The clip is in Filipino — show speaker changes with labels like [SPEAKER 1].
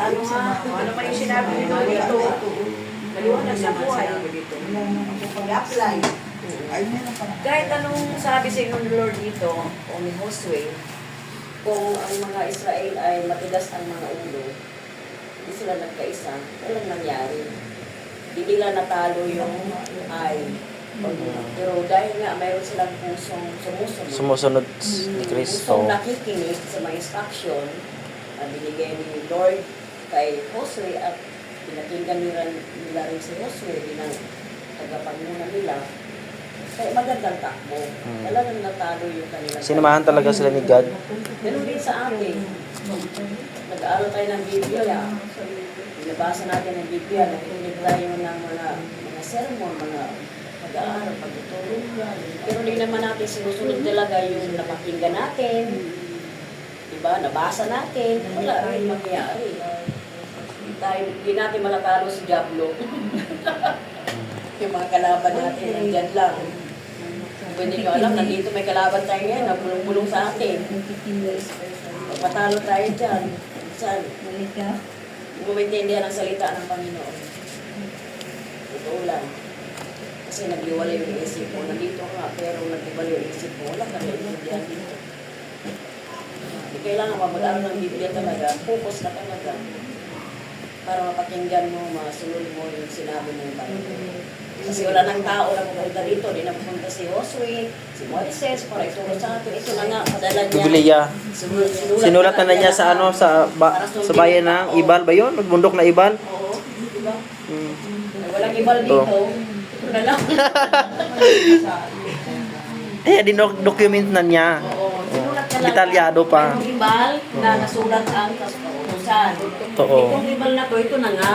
[SPEAKER 1] Ano nga? Ano pa yung sinabi ni Lord dito? Maliwanag sa buhay.
[SPEAKER 2] Pag-apply.
[SPEAKER 1] Kahit anong sabi sa inyo ni Lord dito, o ni Josue, kung ang mga Israel ay matigas ang mga ulo, hindi sila nagkaisa, walang nangyari. Hindi nila natalo yung ay. Pero dahil nga mayroon silang pusong
[SPEAKER 3] Sumusunod ni Kristo.
[SPEAKER 1] pusong nakikinig sa mga instruction na binigay ni Lord kay Josue at pinakinggan nila rin si Josue bilang tagapanguna nila. Kaya magandang takbo. Talagang natalo yung kanila.
[SPEAKER 3] Sinamahan talaga sila ni God.
[SPEAKER 1] Ganun din sa atin. Nag-aaral tayo ng Biblia. Binabasa natin ng Biblia. Nakikinig tayo ng mga sermon, mga pag-aaral, pagtuturo. Pero hindi naman natin sinusunod talaga yung napakinggan natin. Diba? Nabasa natin. Wala rin mangyayari. Hindi natin malakalo si Diablo. Yung mga kalaban natin, nandyan lang. Kung hindi nyo alam, nandito may kalaban tayo ngayon na bulong-bulong sa atin. Pagpatalo tayo dyan, saan? Hindi mo maintindihan ang salita ng Panginoon. Totoo lang. Kasi nagliwalay yung isip mo. Nandito ka, pero nagliwalay yung isip mo. Wala ka rin maintindihan dito. Hindi kailangan mag-aaral ng Biblia talaga. Focus na talaga. Para mapakinggan mo, masunod mo yung sinabi ng Panginoon. Kasi wala nang tao na pupunta dito. Di na pupunta si Josue, si Moises, para ituro sa atin. Ito na nga, padala niya.
[SPEAKER 3] Biblia. Sinulat na niya sa ano sa bayan ng Ibal ba 'yon? Bundok na Ibal.
[SPEAKER 1] Oo, di ba? Walang Ibal dito. Ito na lang.
[SPEAKER 3] Document na niya.
[SPEAKER 1] Oo, sinulat na lang.
[SPEAKER 3] Detalyado pa.
[SPEAKER 1] Mayroong Ibal na nasulat ang kautusan.
[SPEAKER 3] Oo.
[SPEAKER 1] Itong Ibal na to, ito na nga.